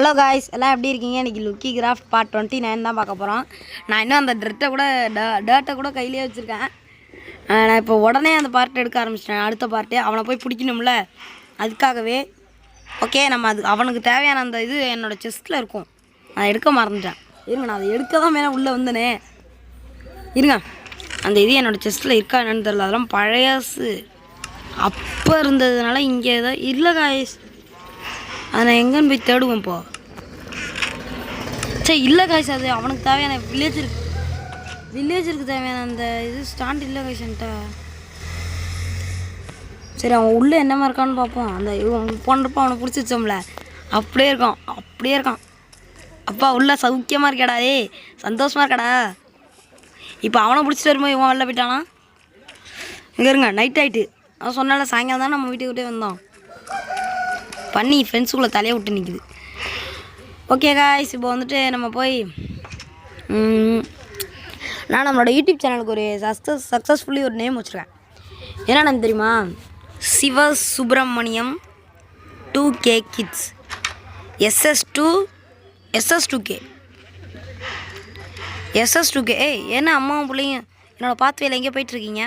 Hello guys, எல்லாம் எப்படி இருக்கீங்க? இன்றைக்கி லுக்கி கிராஃப்ட் பார்ட் 29 தான் பார்க்க போகிறோம். நான் இன்னும் அந்த டேர்ட்டை கூட கையிலே வச்சுருக்கேன். நான் இப்போ உடனே அந்த பார்ட் எடுக்க ஆரம்பிச்சிட்டேன். அடுத்த பார்ட்டு அவனை போய் பிடிக்கணும்ல, அதுக்காகவே. ஓகே, நம்ம அவனுக்கு தேவையான அந்த இது என்னோடய செஸ்ட்டில் இருக்கும். நான் எடுக்க மறந்துட்டேன். இருங்க, நான் அதை எடுக்க தான் மேலே உள்ளே வந்தனே. இருங்க, அந்த இது என்னோடய செஸ்ட்டில் இருக்கா என்னன்னு தெரியல. அதெல்லாம் பழையசு அப்போ இருந்ததுனால இங்கே தான் இல்லை காய்ஸ். அதை நான் எங்கேன்னு போய் தேடுவேன் இப்போ. சரி இல்லை காய்ஸ், அது அவனுக்கு தேவையான வில்லேஜருக்கு தேவையான அந்த இது ஸ்டாண்ட் இல்லை காய்ஸ் என்கிட்ட. சரி, அவன் உள்ளே என்னமா இருக்கான்னு பார்ப்போம். அந்த போனப்போ அவனை பிடிச்சி வச்சோம்ல, அப்படியே இருக்கான். அப்பா உள்ளே சௌக்கியமாக இருக்காடா, சந்தோஷமாக இருக்காடா. இப்போ அவனை பிடிச்சிட்டு வரும்போது இவன் வெளில போயிட்டானா? இங்கே இருங்க, நைட் ஆகிட்டு. அவன் சொன்னால சாயங்காலம் தான் நம்ம வீட்டுக்கிட்டே வந்தோம். பண்ணி ஃப்ரெண்ட்ஸுக்குள்ளே தலையை விட்டு நிற்குது. ஓகே காய்ஸ், இப்போ வந்துட்டு நம்ம போய் நான் நம்மளோட யூடியூப் சேனலுக்கு ஒரு சக்ஸஸ்ஃபுல்லி ஒரு நேம் வச்சுருக்கேன். என்னென்னு தெரியுமா? சிவ சுப்பிரமணியம் 2K கிட்ஸ் SS2K. ஏய், என்ன அம்மாவும் பிள்ளைங்க என்னோடய பாத்து வேலை எங்கேயோ போயிட்டுருக்கீங்க?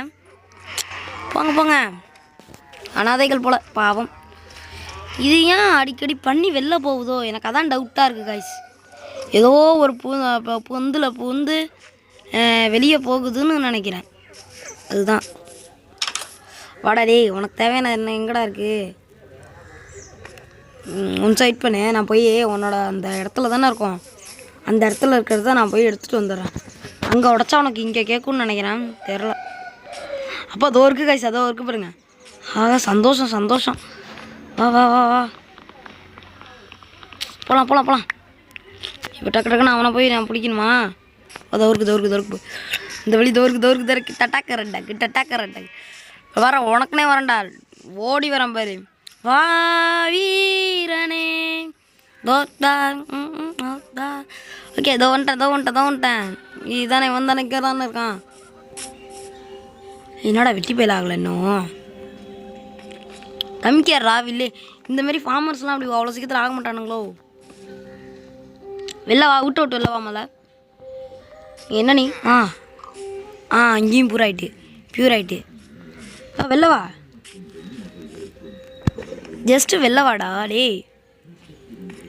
போங்க, அனாதைகள் போல் பாவம். இது ஏன் அடிக்கடி பண்ணி வெளில போகுதோ? எனக்கு அதான் டவுட்டாக இருக்குது காய்ஸ். ஏதோ ஒரு பொந்தில் புகுந்து வெளியே போகுதுன்னு நினைக்கிறேன். அதுதான். வாடா டேய், உனக்கு தேவையான என்ன எங்கடா இருக்குது? ஒன் சைட் பண்ணு. நான் போய் உன்னோட அந்த இடத்துல தானே இருக்கோம், அந்த இடத்துல இருக்கிறத நான் போய் எடுத்துகிட்டு வந்துடுறேன். அங்கே உடச்சா உனக்கு இங்கே கேட்கும்னு நினைக்கிறேன், தெரில. அப்போ அதோ இருக்குது காய்ஸ், அதோ இருக்குது பாருங்க. சந்தோஷம். வா போகலாம். இப்போ டக்குன்னு அவனை போய் நான் பிடிக்கணுமா? தோருக்கு இந்த வழி தோருக்கு டட்டாக்க வர உனக்குனே வரேன்டா, ஓடி வரேன் பாரு. வா வீரனே தோத்தா. ஓகே, தோ வந்துட்டேன். இதுதானே வந்தானே தானே இருக்கான். என்னடா வெட்டி போயில ஆகலை இன்னும். தம்பிக்காரா வில்லே. இந்தமாரி ஃபார்மர்ஸ்லாம் அப்படி அவ்வளோ சீக்கிரத்தில் ஆக மாட்டானுங்களோ? வெளில வா, விட்டு வெளில வா. மலை என்ன நீ? அங்கேயும் பியூர் ஆகிட்டு வெளில வா. ஜஸ்ட்டு வெளில வாடா டேய்.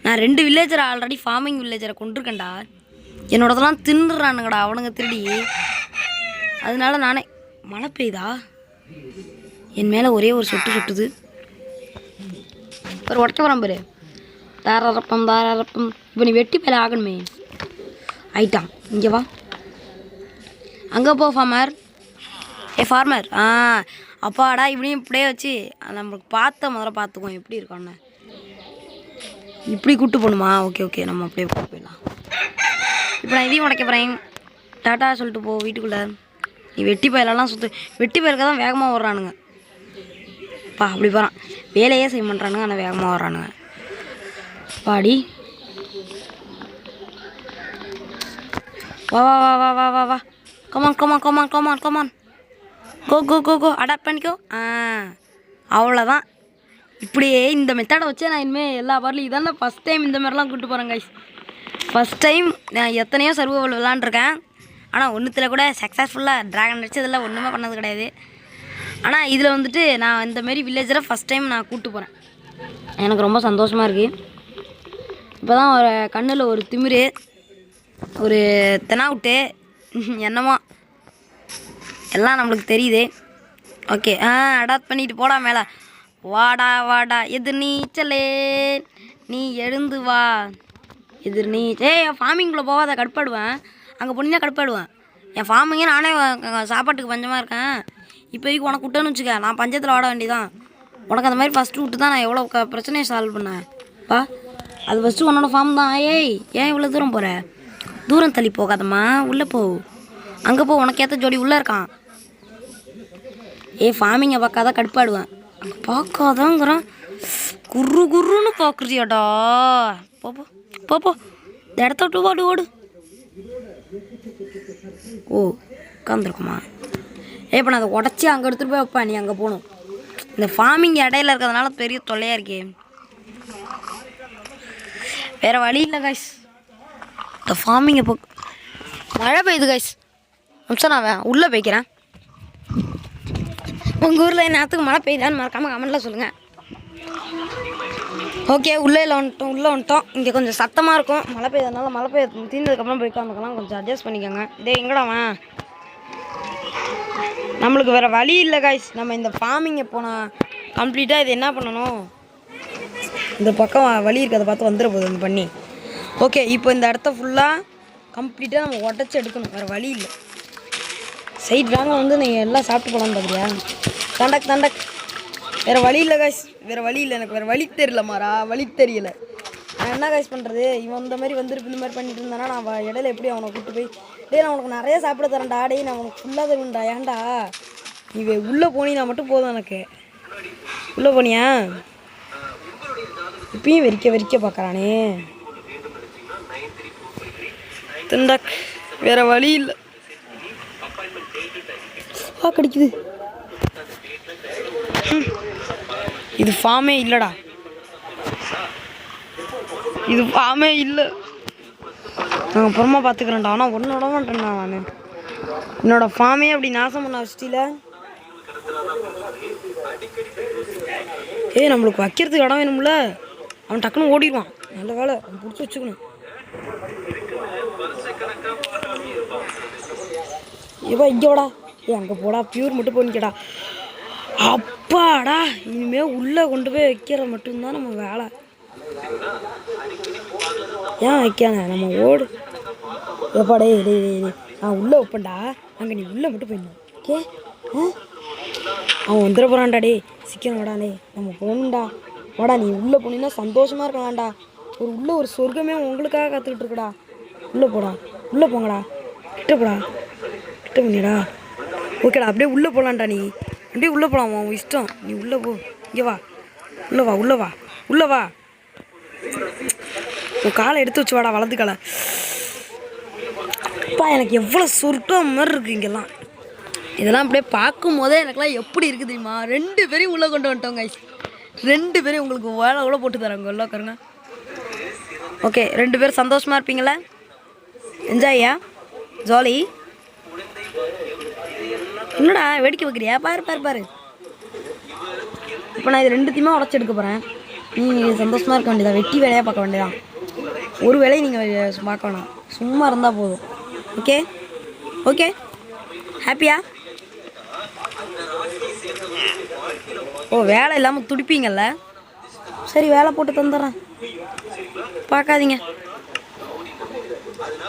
நான் 2 வில்லேஜரை ஆல்ரெடி ஃபார்மிங் வில்லேஜரை கொண்டிருக்கேன்டா. என்னோடதெல்லாம் தின்னுறானுங்கடா அவனுங்க திருடி. அதனால நானே. மழை பெய்யுதா? என் மேலே ஒரே ஒரு சுட்டுது. ஒரு உடக்க வரான் பாரு. தாரப்பம். இப்போ நீ வெட்டி பேல ஆகணுமே. ஆயிட்டான். இங்கே வா. அங்கே போ ஃபார்மர். ஃபார்மர். அப்பாடா, இப்படியும் இப்படியே வச்சு நம்மளுக்கு முதல்ல பார்த்துக்குவோம் எப்படி இருக்கோன்னு. இப்படி கூப்பிட்டு போகணுமா? ஓகே, நம்ம அப்படியே கூப்பிட்டு போயிடலாம். இப்போ நான் இதையும் உடைக்க போகிறேன். டாட்டா சொல்லிட்டு போ வீட்டுக்குள்ளே. நீ வெட்டி பயிலெல்லாம் வெட்டி பயிலுக்க தான் வேகமாக வர்றானுங்க. அப்படி போகிறான், வேலையே செய்ய பண்ணுறானுங்க, ஆனால் வேகமாக வர்றானுங்க. பாடி வா. கமான். கோ அடாப்ட் பண்ணிக்கோ. அவ்வளோதான். இப்படியே இந்த மெத்தடை வச்சே நான் இனிமேல் எல்லா பார்லையும் இதான ஃபஸ்ட் டைம் இந்த மாதிரிலாம் கூப்பிட்டு போகிறேன் கைஸ். ஃபஸ்ட் டைம் நான் எத்தனையோ சர்வைவல் விளாண்டுருக்கேன், ஆனால் ஒன்றுத்தில் கூட சக்ஸஸ்ஃபுல்லாக ட்ராகன் அடித்ததெல்லாம் ஒன்றுமே பண்ணது கிடையாது. ஆனால் இதில் வந்துட்டு நான் இந்தமாரி வில்லேஜரை ஃபஸ்ட் டைம் நான் கூப்பிட்டு போகிறேன். எனக்கு ரொம்ப சந்தோஷமாக இருக்குது. இப்போ தான் ஒரு கண்ணில் ஒரு திமிரு, ஒரு தெனாவுட்டு என்னமோ எல்லாம் நம்மளுக்கு தெரியுது. ஓகே, அடாப்ட் பண்ணிட்டு போடா மேலே. வாடா எதிர் நீச்சலே, நீ எழுந்து வா. எதிர் ஃபார்மிங்குள்ளே போகாத, கடுப்பாடுவேன். அங்கே போனீங்கன்னா கடுப்பாடுவேன். என் ஃபார்மிங்கே நானே சாப்பாட்டுக்கு பஞ்சமாக இருக்கேன். இப்போதைக்கு உனக்கு விட்டேன்னு வச்சுக்க, நான் பஞ்சத்தில் வாட வேண்டியதான். உனக்கு அந்த மாதிரி ஃபஸ்ட்டு விட்டு தான் நான் எவ்வளோ பிரச்சனையை சால்வ் பண்ணேன். அது ஃபஸ்ட்டு உன்னோட ஃபார்ம் தான். ஏன் இவ்வளோ தூரம் போகிற? தூரம் தள்ளி போகாதம்மா, உள்ளே போ. அங்கே போ, உனக்கு ஏற்ற ஜோடி உள்ளே இருக்கான். ஃபார்மிங்கை பார்க்காதான் கடுப்பாடுவேன். அங்கே பார்க்காதாங்கிறான். குருன்னு பார்க்குறியாடா. போ இந்த இடத்த விட்டு ஓடு. உட்காந்துருக்குமா? இப்போ நான் அதை உடச்சி அங்கே எடுத்துகிட்டு போய் வைப்பேன். நீ அங்கே போகணும். இந்த ஃபார்மிங் இடையில இருக்கிறதுனால பெரிய தொல்லையாக இருக்கே. வேறு வழி இல்லை கைஸ். இந்த ஃபார்மிங்கை மழை பெய்யுது கைஸ். நிமிஷம் நான் உள்ளே போய்க்கிறேன். உங்கள் ஊரில் நேரத்துக்கு மழை பெய்யுதான்னு மறக்காமல் கமெண்ட்டில் சொல்லுங்கள். ஓகே, உள்ளே வந்துட்டோம். இங்கே கொஞ்சம் சத்தமாக இருக்கும். மழை பெய்யறதுனால மழை தீர்ந்ததுக்கப்புறம் போய் உட்காந்துக்கலாம். கொஞ்சம் அட்ஜஸ்ட் பண்ணிக்கோங்க. இதே எங்கடாவன் நம்மளுக்கு வேறு வழி இல்லை கைஸ். நம்ம இந்த ஃபார்மிங்கை போனால் கம்ப்ளீட்டாக இது என்ன பண்ணணும், இந்த பக்கம் வழி இருக்கிறத பார்த்து வந்துட போகுது இந்த பண்ணி. ஓகே, இப்போ இந்த இடத்த ஃபுல்லாக கம்ப்ளீட்டாக நம்ம உடச்சி எடுக்கணும். வேறு வழி இல்லை. சைட் வாங்க நீங்கள் எல்லாம் சாப்பிட்டு போகலான்னு பார்க்குறியா? தண்டக் வேறு வழி இல்லை கைஸ். வேறு வழி இல்லை. எனக்கு வேறு வழி தெரியல மாறா. வழி தெரியலை. நான் என்ன கைஸ் பண்ணுறது? இவன் இந்த மாதிரி வந்துருக்கு இந்த மாதிரி பண்ணிட்டு இருந்தானா நான் இடையில எப்படி அவனை கூப்பிட்டு போய் டே நான் உனக்கு நிறைய சாப்பிட தரேன்டா, டே நான் உனக்கு ஃபுல்லாக தருவேன்டா, ஏன்டா நீ உள்ளே போனீங்கன்னா மட்டும் போதும் எனக்கு. உள்ளே போனியா? இப்பயும் வெறிக்க பார்க்குறானே. திண்டக் வேறு வழி இல்லை. கிடைக்குது. இது ஃபார்மே இல்லைடா. இது ஃபார்மே இல்லை. நான் அப்புறமா பார்த்துக்கிறேன்டா. ஆனால் ஒன்று விட மாட்டேன்டா. நான் என்னோடய ஃபார்மே அப்படி நாசம் பண்ண வச்சிட்டில. நம்மளுக்கு வைக்கிறதுக்கு இடம் வேணும்ல. அவன் டக்குன்னு ஓடிடுவான். நல்ல வேலை அவன் பிடிச்சி வச்சுக்கணும். இங்கே வாடா. அங்கே போடா. பியூர் மட்டும் போனிக்கடா. அப்பாடா, இனிமேல் உள்ளே கொண்டு போய் வைக்கிற மட்டும்தான் நம்ம வேலை. ஏன் வைக்கானே நம்ம ஓடு. எப்பாடே நான் உள்ளே வைப்பேன்டா. அங்கே நீ உள்ளே மட்டும் போயிடணும். ஓகே, அவன் வந்துட போகிறான்டா. டே சீக்கிரம் வாடானே, நம்ம போகணும்டா. வாடா, நீ உள்ளே போனீங்கன்னா சந்தோஷமாக இருக்கலாம்டா. உள்ளே ஒரு சொர்க்கமே உங்களுக்காக காத்துக்கிட்டு இருக்குடா. உள்ளே போடா. உள்ளே போங்கடா. கிட்ட போடா. கிட்ட பண்ணிடா. ஓகேடா, அப்படியே உள்ளே போகலான்டா. நீ அப்படியே உள்ளே போகலாம். உன் இஷ்டம். நீ உள்ளே போ. இங்கே வா. உள்ளே வா. உன் காலை எடுத்து வச்சு வாடா. வலது காலை. அப்பா, எனக்கு எவ்வளோ சொர்க்கம் மாதிரி இருக்குது இங்கெல்லாம். இதெல்லாம் அப்படியே பார்க்கும் போதே எனக்குலாம் எப்படி இருக்குது தெரியுமா? 2 பேரையும் உள்ளே கொண்டு வந்துட்டோம் கைஸ். 2 பேரையும் உங்களுக்கு வேலை கூட போட்டு தராங்க. உள்ள உட்காருங்க. ஓகே, 2 பேரும் சந்தோஷமாக இருப்பீங்களா? என்ஜாயா? ஜாலி? என்னடா வேடிக்கை வைக்கிறியா? பாரு. இப்போ நான் இது 2த்தையுமே உடச்சி எடுக்க போகிறேன். நீங்கள் சந்தோஷமாக இருக்க வேண்டியதா. வெட்டி வேலையாக பார்க்க வேண்டியதான். ஒரு வேலையை நீங்கள் பார்க்க வேணாம். சும்மா இருந்தால் போதும். ஓகே ஹாப்பியா? வேலை இல்லாமல் துடிப்பீங்கள்ல. சரி, வேலை போட்டு தந்துடுறேன். பார்க்காதீங்க.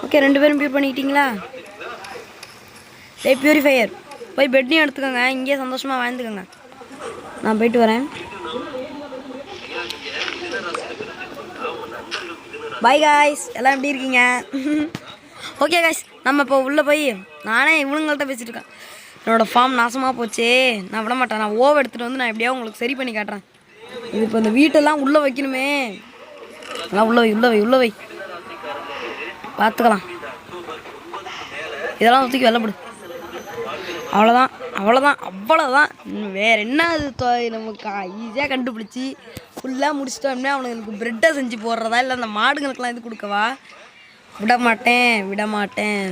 ஓகே, 2 பேரும் பியூர் பண்ணிக்கிட்டீங்களா? பியூரிஃபையர் போய் பெட்டையும் எடுத்துக்கோங்க. இங்கேயே சந்தோஷமாக வாழ்ந்துக்கோங்க. நான் போயிட்டு வரேன். பாய் காய்ஸ், எல்லாம் எப்படி இருக்கீங்க? ஓகே காய்ஸ், நம்ம இப்போ உள்ளே போய் நானே இவனுங்கள்ட்ட பேசிட்டு இருக்கேன். என்னோடய ஃபார்ம் நாசமாக போச்சு. நான் விட மாட்டேன். நான் ஓவ் எடுத்துகிட்டு வந்து நான் எப்படியாவது உங்களுக்கு சரி பண்ணி காட்டுறேன். இது இப்போ இந்த வீட்டெல்லாம் உள்ளே வைக்கணுமே. எல்லாம் உள்ளே வை பார்த்துக்கலாம். இதெல்லாம் தூக்கி வெள்ளப்படு. அவ்வளோதான். வேறு என்ன அது நமக்கு ஈஸியாக கண்டுபிடிச்சி ஃபுல்லாக முடிச்சிட்டோம்னா அவனுங்களுக்கு ப்ரெட்டை செஞ்சு போடுறதா இல்லை அந்த மாடுங்களுக்கெல்லாம் இது கொடுக்கவா? விட மாட்டேன்.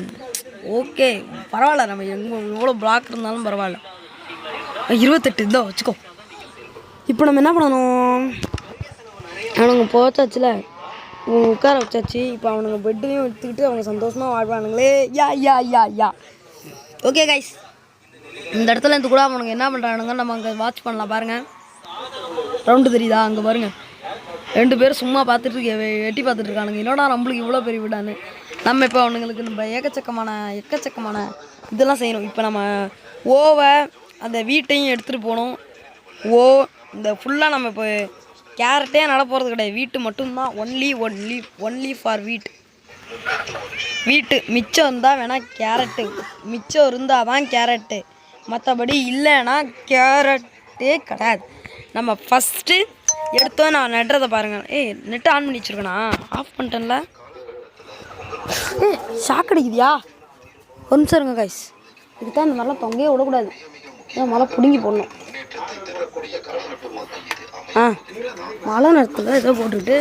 ஓகே, பரவாயில்ல. நம்ம எவ்வளோ பிளாக் இருந்தாலும் பரவாயில்ல. 28 இதோ வச்சுக்கோ. இப்போ நம்ம என்ன பண்ணணும்? அவனுங்க போச்சாச்சுல, உட்கார வச்சாச்சு. இப்போ அவனுங்க பெட்டையும் எடுத்துக்கிட்டு அவங்க சந்தோஷமாக வாழ்வானுங்களே. யா. ஓகே கைஸ், இந்த இடத்துல இருந்து கூட அவனுங்க என்ன பண்ணுறானுங்க நம்ம அங்கே வாட்ச் பண்ணலாம். பாருங்கள், ரவுண்டு தெரியுதா? அங்கே பாருங்கள், 2 பேரும் சும்மா பார்த்துட்டு எட்டி பார்த்துட்டு இருக்கானுங்க. என்னடா நம்மளுக்கு இவ்வளோ பெரிய வீடான்னு. நம்ம இப்போ அவனுங்களுக்கு நம்ம எக்கச்சக்கமான இதெல்லாம் செய்யணும். இப்போ நம்ம ஓவை அந்த வீட்டையும் எடுத்துகிட்டு போகணும். இந்த ஃபுல்லாக நம்ம இப்போ கேரட்டே நட போகிறது கிடையாது. வீட்டு மட்டும்தான். ஒன்லி ஃபார் வீட்டு மிச்சம் இருந்தால் வேணால் கேரட்டு. மிச்சம் இருந்தால் தான் கேரட்டு. மற்றபடி இல்லைன்னா கேரட்டே கிடையாது. நம்ம ஃபஸ்ட்டு எடுத்தோம் நான் நடுறதை பாருங்கள். நெட்டு ஆன் பண்ணி வச்சுருக்கேண்ணா, ஆஃப் பண்ணிட்டேன்ல. ஷாக் அடிக்குதியா? ஒரு நிமிஷம் இருங்க கைஸ். இதுக்கு தான் இந்த மாதிரிலாம் தொங்கையே விடக்கூடாது. மழை பிடுங்கி போடணும். மழை நேரத்தில் ஏதோ போட்டுக்கிட்டு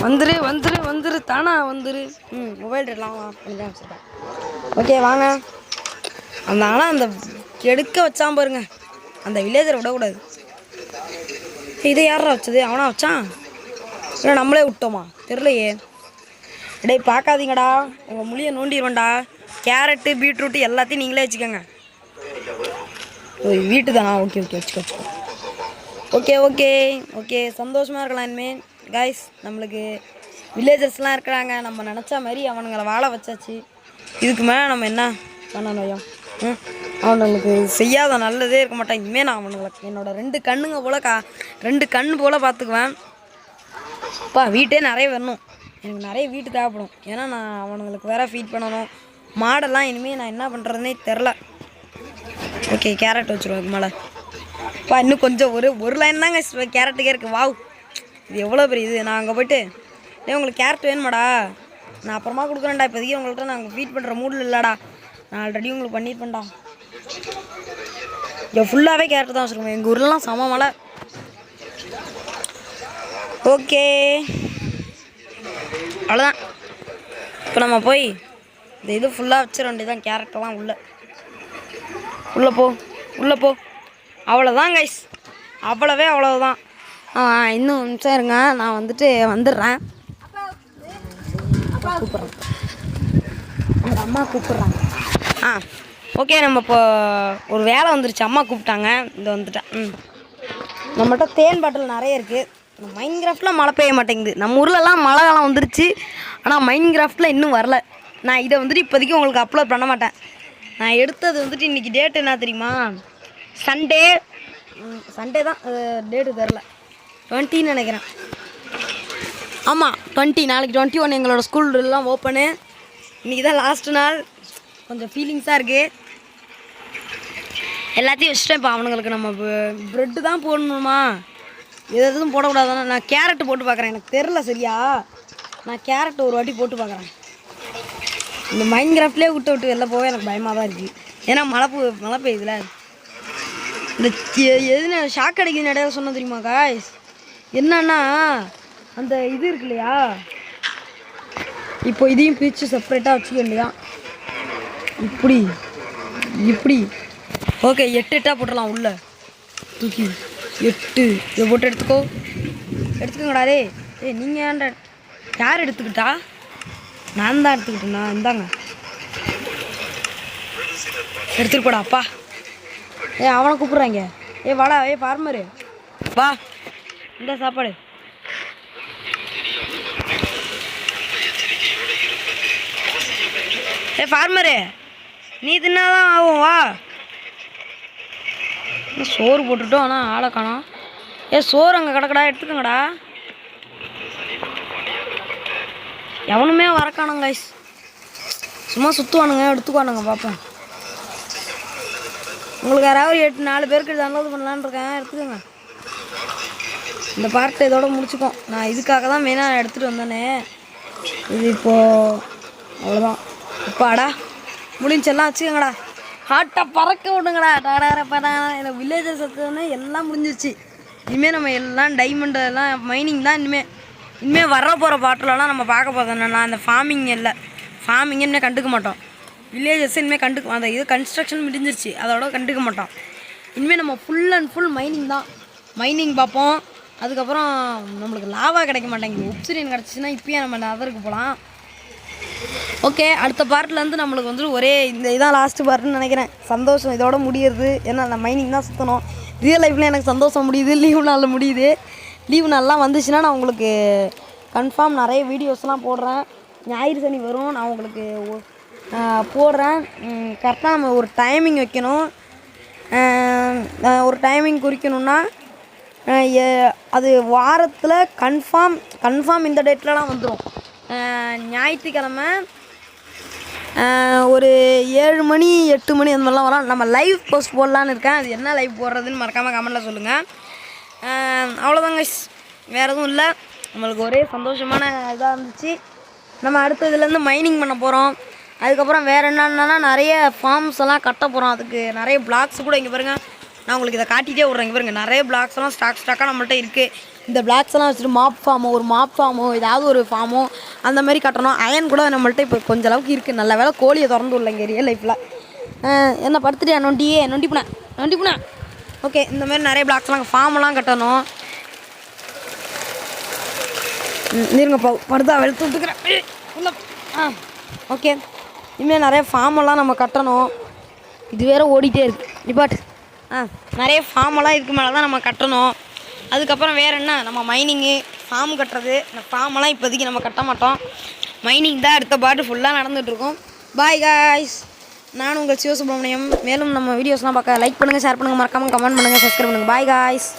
வந்துரு வந்துரு வந்துரு தானா வந்துரு. மொபைல் ரேட்லாம் பண்ணி தான் வச்சுருக்கேன். ஓகே வாங்க. ஆனால் அந்த கெடுக்க வச்சான் பாருங்க, அந்த வில்லேஜரை விடக்கூடாது. இதை யாரா வச்சது? அவனா வச்சான் இல்லை நம்மளே விட்டோமா தெரிலையே. டே பார்க்காதீங்கடா, உங்கள் மொழியை நோண்டிடுவேன்டா. கேரட்டு பீட்ரூட்டு எல்லாத்தையும் நீங்களே வச்சுக்கோங்க. வீட்டு தானா? ஓகே ஓகே வச்சுக்கோ வச்சுக்கோ. ஓகே ஓகே ஓகே சந்தோஷமாக இருக்கலாம் இனிமேல். கைஸ் நம்மளுக்கு வில்லேஜர்ஸ்லாம் இருக்கிறாங்க, நம்ம நினச்சா மாதிரி அவனுங்களை வாழ வச்சாச்சு. இதுக்கு மேலே நம்ம என்ன பண்ணணும் ஐயா? அவனுங்களுக்கு செய்யாத நல்லதே இருக்க மாட்டான். இனிமேல் நான் அவனுங்களுக்கு என்னோடய 2 கண்ணுங்க போல் 2 கண் போல் பார்த்துக்குவேன். அப்பா வீட்டே நிறைய வரணும், எனக்கு நிறைய வீட்டு தேவைப்படும். ஏன்னா நான் அவனுங்களுக்கு வேற ஃபீட் பண்ணணும். மாடெல்லாம் இனிமேல் நான் என்ன பண்ணுறதுனே தெரில. ஓகே கேரட் வச்சுருவோம் இதுக்கு மேலே. அப்பா இன்னும் கொஞ்சம் ஒரு லைன் தாங்க கேரட்டுக்கே இருக்குது. வாவ் இது எவ்வளோ பெரிய இது. நான் அங்கே போய்ட்டு உங்களுக்கு கேரட் வேணுமாடா, நான் அப்புறமா கொடுக்குறேன்டா, இப்போதைக்கு உங்கள்கிட்ட நாங்கள் ஃபீட் பண்ணுற மூடில் இல்லைடா, நான் ஆல்ரெடி உங்களுக்கு பண்ணியிருப்பேன்டா. இங்கே ஃபுல்லாகவே கேரட் தான் வச்சுருக்கோம். எங்கள் ஊர்லலாம் சம மழை. ஓகே அவ்வளோதான். இப்போ நம்ம போய் இந்த இது ஃபுல்லாக வச்சிட வேண்டியதான். கேரட்டெல்லாம் உள்ளே போ. அவ்வளோதான் கைஸ், அவ்வளோதான். இன்னும் நிமிஷம் இருங்க, நான் வந்துடுறேன். கூப்பிட்றேன், எங்கள் அம்மா கூப்பிட்றாங்க. ஓகே நம்ம இப்போ ஒரு வேலை வந்துருச்சு, அம்மா கூப்பிட்டாங்க. இந்த வந்துட்டேன். நம்மகிட்ட தேன் பாட்டில் நிறைய இருக்குது. மைன்கிராஃப்டில் மழை பெய்ய மாட்டேங்குது. நம்ம ஊர்லலாம் மழை காலம் வந்துருச்சு, ஆனால் மைன்கிராஃப்டில் இன்னும் வரல. நான் இதை இப்போதைக்கு உங்களுக்கு அப்லோட் பண்ண மாட்டேன். நான் எடுத்தது இன்றைக்கி டேட்டு என்ன தெரியுமா? சண்டே தான், டேட்டு தெரில, 20 நினைக்கிறேன். ஆமாம் 20. நாளைக்கு 21 எங்களோட ஸ்கூல்லாம் ஓப்பனு. இன்றைக்கி தான் லாஸ்ட்டு நாள். கொஞ்சம் ஃபீலிங்ஸாக இருக்குது. எல்லாத்தையும் வச்சுட்டேன். இப்போ அவனுங்களுக்கு நம்ம ப்ரெட்டு தான் போடணுமா, எதுவும் போடக்கூடாதுன்னா நான் கேரட்டு போட்டு பார்க்குறேன். எனக்கு தெரில சரியா, நான் கேரட்டு ஒரு வாட்டி போட்டு பார்க்குறேன். இந்த மைன்கிராஃப்ட்லேயே விட்டு வெளில போக எனக்கு பயமாக தான் இருக்குது. ஏன்னா மழை பெய்யுதுல. இந்த எதுனா ஷாக் அடிக்குது இடையில சொன்ன தெரியுமா காய்ஸ்? என்னன்னா அந்த இது இருக்கு இல்லையா, இப்போ இதையும் பிரித்து செப்பரேட்டாக வச்சுக்க வேண்டியதான். இப்படி ஓகே 8 போட்டுடலாம். உள்ள தூக்கி 8 இதை போட்டு எடுத்துக்கோங்கடா. நீங்கள் ஏன்டா யார் எடுத்துக்கிட்டா? நான் தான் எடுத்துக்கிட்டேண்ணா. இந்தாங்க எடுத்துட்டு போடா அப்பா. அவனை கூப்பிட்றாங்க. வாடா ஃபார்மரு வா, இந்த சாப்பாடு. ஃபார்மரு நீ தின்னாதான் ஆகும், வா. சோறு போட்டுட்டோம், ஆனால் ஆளை காணோம். சோறு அங்கே கிடக்கடா, எடுத்துக்கோங்கடா. எவனுமே வரக்கானுங்க கைஸ், சும்மா சுற்றுவானுங்க, எடுத்துக்குவானுங்க பார்ப்போம். உங்களுக்கு யாராவது 4 பேருக்கு டவுன்லோட் பண்ணலான்னு இருக்கேன், எடுத்துக்கோங்க. இந்த பார்ட்டை இதோட முடிச்சுக்கோம். நான் இதுக்காக தான் மெயினாக எடுத்துகிட்டு வந்தேனே. இது இப்போது அவ்வளோதான். இப்பாடா முடிஞ்செல்லாம் வச்சுக்கோங்கடா. ஹார்ட்டை பறக்க விடுங்கடா. எனக்கு வில்லேஜஸ் எடுத்தோன்னே எல்லாம் முடிஞ்சிருச்சு. இனிமேல் நம்ம எல்லாம் டைமண்ட் எல்லாம் மைனிங் தான். இனிமேல் வர போகிற பாட்டிலெலாம் நம்ம பார்க்க போதும் என்னென்னா அந்த ஃபார்மிங் இல்லை. ஃபார்மிங் இனிமேல் கண்டுக்க மாட்டோம். வில்லேஜஸ் இனிமேல் கண்டுக்க அந்த இது கன்ஸ்ட்ரக்ஷன் முடிஞ்சிருச்சு, அதோட கண்டுக்க மாட்டோம். இனிமேல் நம்ம ஃபுல் அண்ட் ஃபுல் மைனிங் தான். மைனிங் பார்ப்போம். அதுக்கப்புறம் நம்மளுக்கு லாவா கிடைக்க மாட்டேங்குது. ஒப்சிடியன் கிடச்சிச்சின்னா இப்போயே நம்ம அதற்கு போகலாம். ஓகே அடுத்த பார்ட்லேருந்து நம்மளுக்கு ஒரே இந்த இதான் லாஸ்ட்டு பார்ட்டுன்னு நினைக்கிறேன். சந்தோஷம் இதோட முடியுது. ஏன்னா நான் மைனிங் தான் சுற்றணும். ரியல் லைஃப்பில் எனக்கு சந்தோஷம் முடியுது, லீவு நாளில் முடியுது. லீவு நாள்லாம் வந்துச்சுன்னா நான் உங்களுக்கு கன்ஃபார்ம் நிறைய வீடியோஸ்லாம் போடுறேன். ஞாயிறு சனி வரும், நான் உங்களுக்கு போடுறேன். கரெக்டாக நம்ம ஒரு டைமிங் வைக்கணும். ஒரு டைமிங் குறிக்கணும்னா அது வாரத்தில் கன்ஃபார்ம் இந்த டேட்லலாம் வந்துடும். ஞாயிற்றுக்கிழமை ஒரு 7 மணி 8 மணி அந்த மாதிரிலாம் வரும். நம்ம லைவ் போஸ்ட் போடலான்னு இருக்கேன். அது என்ன லைவ் போடுறதுன்னு மறக்காமல் கமெண்ட்டில் சொல்லுங்கள். அவ்வளோதாங்க, வேறு எதுவும் இல்லை. நம்மளுக்கு ஒரே சந்தோஷமான இதாக இருந்துச்சு. நம்ம அடுத்ததுலேருந்து மைனிங் பண்ண போகிறோம். அதுக்கப்புறம் வேறு என்னென்னா நிறைய ஃபார்ம்ஸ் எல்லாம் கட்ட போகிறோம். அதுக்கு நிறைய பிளாக்ஸ் கூட இங்கே பாருங்கள், நான் உங்களுக்கு இதை காட்டிகிட்டே விட்றேன். இங்கே பாருங்கள் நிறைய பிளாக்ஸ்லாம் ஸ்டாக்காக நம்மள்ட்ட இருக்குது. இந்த பிளாக்ஸ் எல்லாம் வச்சுட்டு மாப் ஃபார்மோ ஏதாவது ஒரு ஃபார்மோ அந்த மாதிரி கட்டணும். அயன் கூட நம்மள்ட்ட இப்போ கொஞ்சம் அளவுக்கு இருக்குது. நல்ல வேலை கோழியை திறந்து விடலைங்க ரியல் லைஃப்பில். என்ன படுத்துட்டியா நொண்டி புனா. ஓகே, இந்த மாதிரி நிறைய பிளாக்ஸ்லாம் ஃபார்மெல்லாம் கட்டணும். இருங்கப்பா படுதா வெளுத்து விட்டுக்கிறேன். ஓகே, இனிமேல் நிறைய ஃபார்மெல்லாம் நம்ம கட்டணும். இது வேறு ஓடிட்டே இருக்குது டிபார்ட். நிறைய ஃபார்மெல்லாம் இதுக்கு மேலே தான் நம்ம கட்டணும். அதுக்கப்புறம் வேறு என்ன, நம்ம மைனிங்கு ஃபார்ம் கட்டுறது. இந்த ஃபார்மெல்லாம் இப்போதைக்கு நம்ம கட்ட மாட்டோம். மைனிங் தான் அடுத்த பாட்டு ஃபுல்லாக நடந்துகிட்ருக்கோம். பாய் காய்ஸ், நான் உங்கள் சிவசுப்ரமணியம். மேலும் நம்ம வீடியோஸ்லாம் பார்க்க லைக் பண்ணுங்கள், ஷேர் பண்ணுங்கள், மறக்காமல் கமெண்ட் பண்ணுங்கள், சப்ஸ்கிரைப் பண்ணுங்கள். Bye guys.